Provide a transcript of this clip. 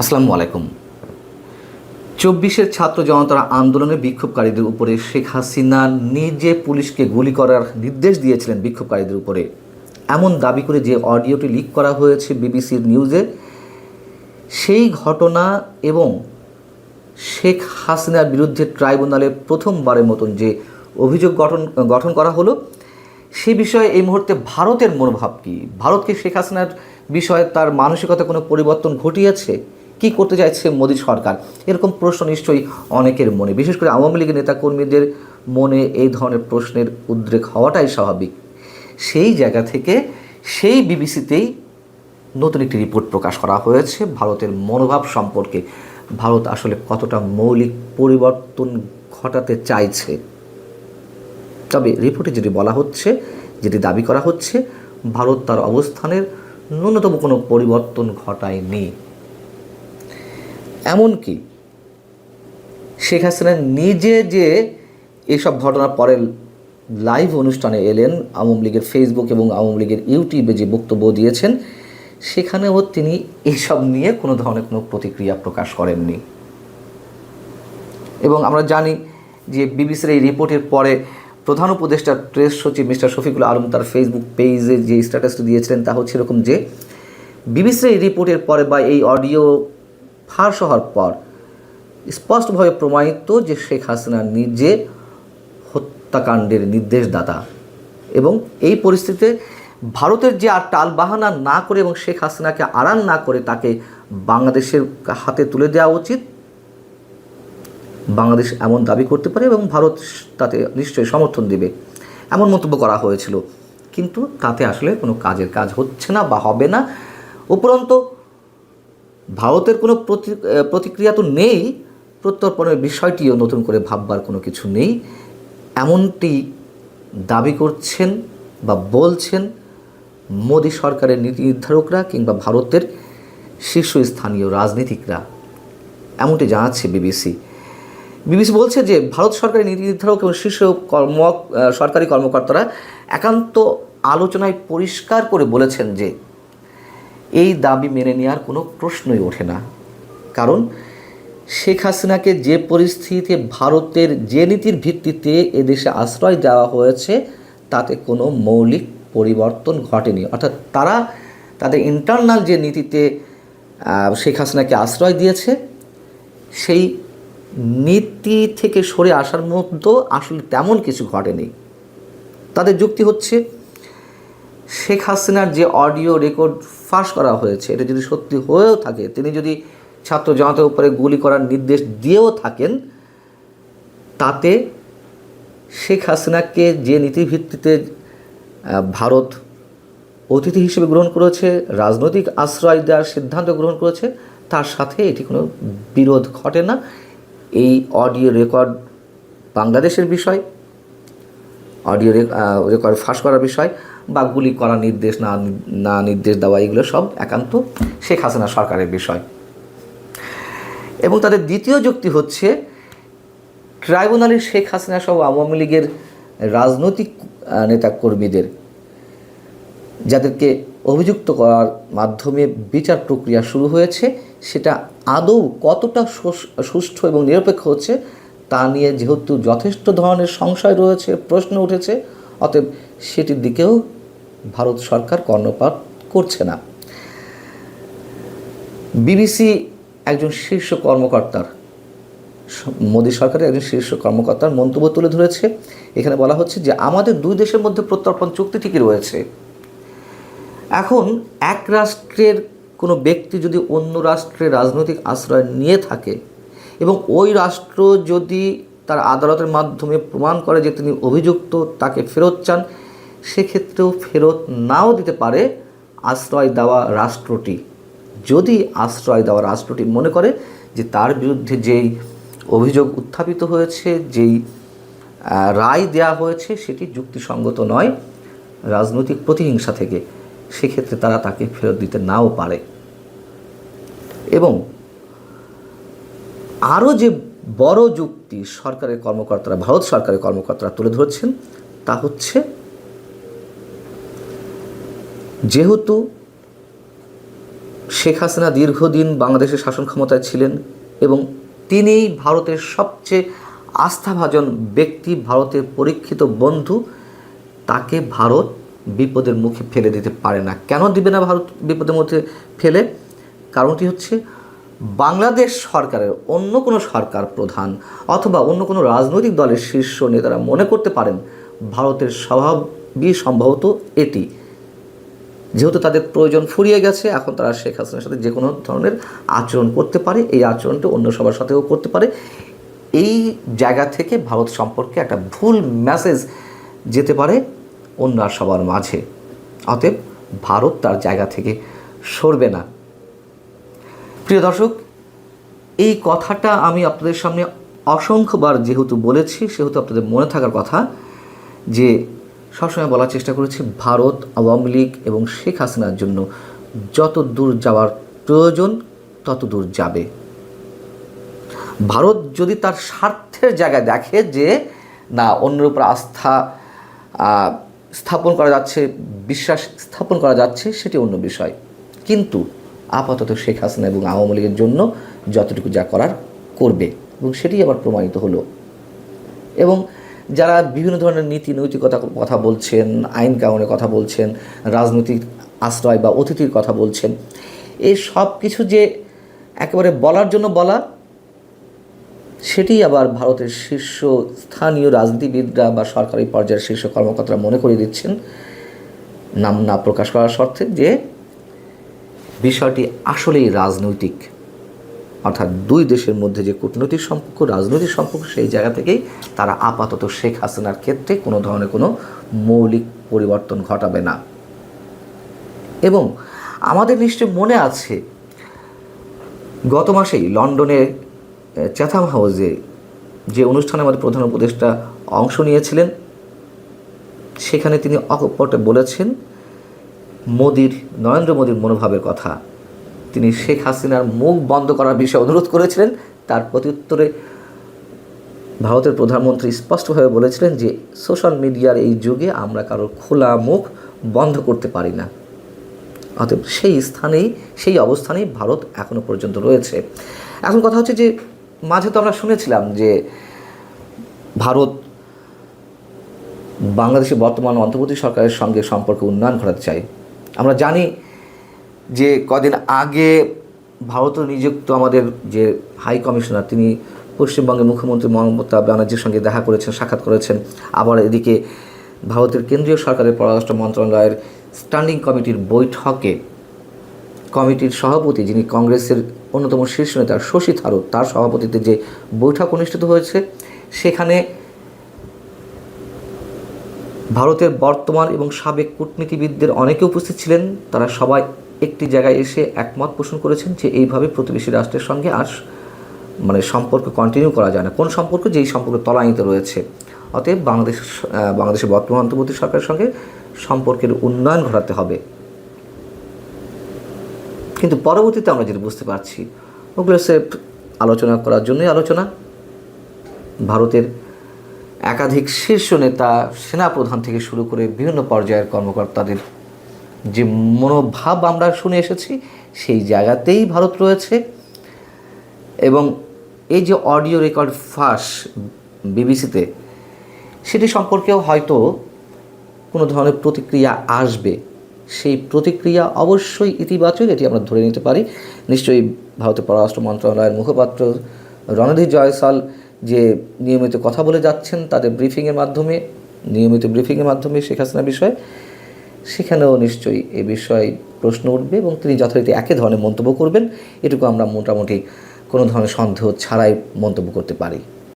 আসসালামু আলাইকুম। ২৪-এর ছাত্র জনতার আন্দোলনে বিক্ষোভকারীদের উপরে শেখ হাসিনা নিজে পুলিশকে গুলি করার নির্দেশ দিয়েছিলেন বিক্ষোভকারীদের উপরে, এমন দাবি করে যে অডিওটি লিক করা হয়েছে বিবিসির নিউজে, সেই ঘটনা এবং শেখ হাসিনার বিরুদ্ধে ট্রাইব্যুনালে প্রথমবারের মতন যে অভিযোগ গঠন করা হলো, সে বিষয়ে এই মুহূর্তে ভারতের মনোভাব কী? ভারতকে শেখ হাসিনার বিষয়ে তার মানসিকতা কোনো পরিবর্তন ঘটিয়েছে? কী করতে চাইছে মোদী সরকার? এরকম প্রশ্ন নিশ্চয়ই অনেকের মনে, বিশেষ করে আওয়ামী লীগের নেতাকর্মীদের মনে এই ধরনের প্রশ্নের উদ্রেক হওয়াটাই স্বাভাবিক। সেই জায়গা থেকে সেই বিবিসিতেই নতুন একটি রিপোর্ট প্রকাশ করা হয়েছে ভারতের মনোভাব সম্পর্কে। ভারত আসলে কতটা মৌলিক পরিবর্তন ঘটাতে চাইছে। তবে রিপোর্টে যেটি বলা হচ্ছে, যেটি দাবি করা হচ্ছে, ভারত তার অবস্থানের ন্যূনতম কোনো পরিবর্তন ঘটায়নি। এমনকি শেখ হাসিনা নিজে যে এসব ঘটনার পরে লাইভ অনুষ্ঠানে এলেন, আওয়ামী লীগের ফেসবুক এবং আওয়ামী লীগের ইউটিউবে যে বক্তব্য দিয়েছেন, সেখানেও তিনি এসব নিয়ে কোনো ধরনের কোনো প্রতিক্রিয়া প্রকাশ করেননি। এবং আমরা জানি যে বিবিসির এই রিপোর্টের পরে প্রধান উপদেষ্টা প্রেস সচিব মিস্টার শফিকুল আলম তার ফেসবুক পেজে যে স্ট্যাটাসটি দিয়েছিলেন তা হচ্ছে এরকম যে বিবিসির এই রিপোর্টের পরে বা এই অডিও ফাঁস হওয়ার পর স্পষ্টভাবে প্রমাণিত যে শেখ হাসিনা নিজে হত্যাকাণ্ডের নির্দেশদাতা, এবং এই পরিস্থিতিতে ভারতের যে আর টালবাহানা না করে এবং শেখ হাসিনাকে আড়াল না করে তাকে বাংলাদেশের হাতে তুলে দেওয়া উচিত। বাংলাদেশ এমন দাবি করতে পারে এবং ভারত তাতে নিশ্চয়ই সমর্থন দেবে, এমন মন্তব্য করা হয়েছিল। কিন্তু তাতে আসলে কোনো কাজের কাজ হচ্ছে না বা হবে না। উপরন্ত ভারতের কোনো প্রতিক্রিয়া তো নেই, প্রত্যর্পণের বিষয়টিও নতুন করে ভাববার কোনো কিছু নেই, এমনটি দাবি করছেন বা বলছেন মোদী সরকারের নীতি নির্ধারকরা কিংবা ভারতের শীর্ষস্থানীয় রাজনীতিকরা, এমনটি জানাচ্ছে বিবিসি। বিবিসি বলছে যে ভারত সরকারের নীতি নির্ধারক এবং শীর্ষ সরকারি কর্মকর্তারা একান্ত আলোচনায় পরিষ্কার করে বলেছেন যে এই দাবি মেনে নেওয়ার কোনো প্রশ্নই ওঠে না। কারণ শেখ হাসিনাকে যে পরিস্থিতিতে ভারতের যে নীতির ভিত্তিতে এদেশে আশ্রয় দেওয়া হয়েছে তাতে কোনো মৌলিক পরিবর্তন ঘটেনি। অর্থাৎ তারা তাদের ইন্টারনাল যে নীতিতে শেখ হাসিনাকে আশ্রয় দিয়েছে, সেই নীতি থেকে সরে আসার মধ্যে আসলে তেমন কিছু ঘটেনি। তাদের যুক্তি হচ্ছে শেখ হাসিনার যে অডিও রেকর্ড ফাঁস করা হয়েছে, এটা যদি সত্যি হয়েও থাকে, তিনি যদি ছাত্র জনতার উপরে গুলি করার নির্দেশ দিয়েও থাকেন, তাতে শেখ হাসিনাকে যে নীতিভিত্তিতে ভারত অতিথি হিসেবে গ্রহণ করেছে, রাজনৈতিক আশ্রয় দেওয়ার সিদ্ধান্ত গ্রহণ করেছে, তার সাথে এটি কোনো বিরোধ ঘটে না। এই অডিও রেকর্ড বাংলাদেশের বিষয়, অডিও রেকর্ড ফাঁস করার বিষয় বা গুলি করার নির্দেশ না নির্দেশ দেওয়া, এগুলো সব একান্ত শেখ হাসিনা সরকারের বিষয়। এবং তাদের দ্বিতীয় যুক্তি হচ্ছে ট্রাইব্যুনালে শেখ হাসিনা সহ আওয়ামী লীগের রাজনৈতিক নেতাকর্মীদের যাদেরকে অভিযুক্ত করার মাধ্যমে বিচার প্রক্রিয়া শুরু হয়েছে, সেটা আদৌ কতটা সুষ্ঠু এবং নিরপেক্ষ হচ্ছে তা নিয়ে যেহেতু যথেষ্ট ধরনের সংশয় রয়েছে, প্রশ্ন উঠেছে, অতএব সেটির দিকেও ভারত সরকার কর্ণপাত করছে না। বিবিসি একজন শীর্ষ কর্মকর্তার, মোদী সরকারের একজন শীর্ষ কর্মকর্তার মন্তব্য তুলে ধরেছে। এখানে বলা হচ্ছে যে আমাদের দুই দেশের মধ্যে প্রত্যর্পণ চুক্তি ঠিকই রয়েছে। এখন এক রাষ্ট্রের কোনো ব্যক্তি যদি অন্য রাষ্ট্রের রাজনৈতিক আশ্রয় নিয়ে থাকে এবং ওই রাষ্ট্র যদি তার আদালতের মাধ্যমে প্রমাণ করে যে তিনি অভিযুক্ত, তাকে ফেরত চান, সেক্ষেত্রেও ফেরত নাও দিতে পারে আশ্রয় দেওয়া রাষ্ট্রটি। যদি আশ্রয় দেওয়া রাষ্ট্রটি মনে করে যে তার বিরুদ্ধে যেই অভিযোগ উত্থাপিত হয়েছে, যেই রায় দেওয়া হয়েছে সেটি যুক্তিসঙ্গত নয়, রাজনৈতিক প্রতিহিংসা থেকে, সেক্ষেত্রে তারা তাকে ফেরত দিতে নাও পারে। এবং আরও যে বড় যুক্তি সরকারের কর্মকর্তারা, ভারত সরকারের কর্মকর্তারা তুলে ধরছেন তা হচ্ছে যেহেতু শেখ হাসিনা দীর্ঘদিন বাংলাদেশের শাসন ক্ষমতায় ছিলেন এবং তিনিই ভারতের সবচেয়ে আস্থাভাজন ব্যক্তি, ভারতের পরীক্ষিত বন্ধু। তাকে ভারত বিপদের মুখে ফেলে দিতে পারে না। কেন দিবে না ভারত বিপদের মুখে ফেলে? কারণটি হচ্ছে বাংলাদেশ সরকারের অন্য কোনো সরকার প্রধান অথবা অন্য কোনো রাজনৈতিক দলের শীর্ষ নেতারা মনে করতে পারেন ভারতের স্বভাবই সম্ভবত এটি, যেহেতু তাদের প্রয়োজন ফুরিয়ে গেছে, এখন তারা শেখ হাসিনার সাথে যে কোনো ধরনের আচরণ করতে পারে, এই আচরণটা অন্য সবার সাথেও করতে পারে। এই জায়গা থেকে ভারত সম্পর্কে একটা ভুল মেসেজ যেতে পারে অন্য আর সবার মাঝে। অতএব ভারত তার জায়গা থেকে সরবে না। প্রিয় দর্শক, এই কথাটা আমি আপনাদের সামনে অসংখ্যবার যেহেতু বলেছি, সেহেতু আপনাদের মনে থাকার কথা যে সবসময় বলার চেষ্টা করেছি, ভারত আওয়ামী লীগ এবং শেখ হাসিনার জন্য যত দূর যাওয়ার প্রয়োজন তত দূর যাবে। ভারত যদি তার স্বার্থের জায়গায় দেখে যে না, অন্যের উপর আস্থা স্থাপন করা যাচ্ছে, বিশ্বাস স্থাপন করা যাচ্ছে, সেটি অন্য বিষয়। কিন্তু আপাতত শেখ হাসিনা এবং আওয়ামী লীগের জন্য যতটুকু যা করার করবে, এবং সেটি আবার প্রমাণিত হলো। এবং যারা বিভিন্ন ধরনের নীতি নৈতিকতা কথা বলছেন, আইন কানুনের কথা বলছেন, রাজনৈতিক আশ্রয় বা অতিথির কথা বলছেন, এই সব কিছু যে একেবারে বলার জন্য বলা, সেটি আবার ভারতের শীর্ষ স্থানীয় রাজনীতিবিদরা বা সরকারি পর্যায়ের শীর্ষ কর্মকর্তারা মনে করিয়ে দিচ্ছেন, নাম না প্রকাশ করার শর্তে, যে বিষয়টি আসলেই রাজনৈতিক। অর্থাৎ দুই দেশের মধ্যে যে কূটনৈতিক সম্পর্ক, রাজনৈতিক সম্পর্ক, সেই জায়গা থেকেই তারা আপাতত শেখ হাসিনার ক্ষেত্রে কোনো ধরনের কোনো মৌলিক পরিবর্তন ঘটাবে না। এবং আমাদের নিশ্চয় মনে আছে, গত মাসেই লন্ডনে চ্যাথাম হাউসে যে অনুষ্ঠানে আমাদের প্রধান উপদেষ্টা অংশ নিয়েছিলেন, সেখানে তিনি অকপটে বলেছেন নরেন্দ্র মোদীর মনোভাবের কথা। তিনি শেখ হাসিনার মুখ বন্ধ করার বিষয়ে অনুরোধ করেছিলেন। তার প্রত্যুত্তরে ভারতের প্রধানমন্ত্রী স্পষ্টভাবে বলেছিলেন যে সোশ্যাল মিডিয়ার এই যুগে আমরা কারোর খোলা মুখ বন্ধ করতে পারি না। অতএব সেই অবস্থানেই ভারত এখনো পর্যন্ত রয়েছে। এখন কথা হচ্ছে যে মাঝে তো আমরা শুনেছিলাম যে ভারত বাংলাদেশের বর্তমান অন্তর্বর্তী সরকারের সঙ্গে সম্পর্ক উন্নয়ন ঘটাতে চায়। আমরা জানি যে কদিন আগে ভারতে নিযুক্ত আমাদের যে হাই কমিশনার, তিনি পশ্চিমবঙ্গের মুখ্যমন্ত্রী মমতা ব্যানার্জির সঙ্গে দেখা করেছেন, সাক্ষাৎ করেছেন। আবার এদিকে ভারতের কেন্দ্রীয় সরকারের পররাষ্ট্র মন্ত্রণালয়ের স্ট্যান্ডিং কমিটির বৈঠকে কমিটির সভাপতি, যিনি কংগ্রেসের অন্যতম শীর্ষ নেতা শশী থারুর, তার সভাপতিত্বে যে বৈঠক অনুষ্ঠিত হয়েছে, সেখানে ভারতের বর্তমান এবং সাবেক কূটনীতিবিদদের অনেকে উপস্থিত ছিলেন। তারা সবাই একটি জায়গায় এসে একমত পোষণ করেছেন যে এইভাবে প্রতিবেশী রাষ্ট্রের সঙ্গে আর সম্পর্ক কন্টিনিউ করা যায় না। কোন সম্পর্ক? যেই সম্পর্ক তলানিতে রয়েছে। অতএব বাংলাদেশের বর্তমান অন্তর্বর্তী সরকারের সঙ্গে সম্পর্কের উন্নয়ন ঘটাতে হবে। কিন্তু পরবর্তীতে আমরা যেটা বুঝতে পারছি, ওগুলো সে আলোচনা করার জন্যই আলোচনা। ভারতের একাধিক শীর্ষ নেতা, সেনাপ্রধান থেকে শুরু করে বিভিন্ন পর্যায়ের কর্মকর্তাদের যে মনোভাব আমরা শুনে এসেছি, সেই জায়গাতেই ভারত রয়েছে। এবং এই যে অডিও রেকর্ড ফাঁস বিবিসিতে, সেটি সম্পর্কেও হয়তো কোনো ধরনের প্রতিক্রিয়া আসবে। সেই প্রতিক্রিয়া অবশ্যই ইতিবাচক, এটি আমরা ধরে নিতে পারি। নিশ্চয়ই ভারতের পররাষ্ট্র মন্ত্রণালয়ের মুখপাত্র রণধীর জয়সাল যে নিয়মিত কথা বলে যাচ্ছেন তাদের নিয়মিত ব্রিফিংয়ের মাধ্যমে শেখ হাসিনা বিষয়ে, সেখানেও নিশ্চয়ই এ বিষয়ে প্রশ্ন উঠবে এবং তিনি যথারীতি একই ধরনের মন্তব্য করবেন। এটুকু আমরা মোটামুটি কোনো ধরনের সন্দেহ ছাড়াই মন্তব্য করতে পারি।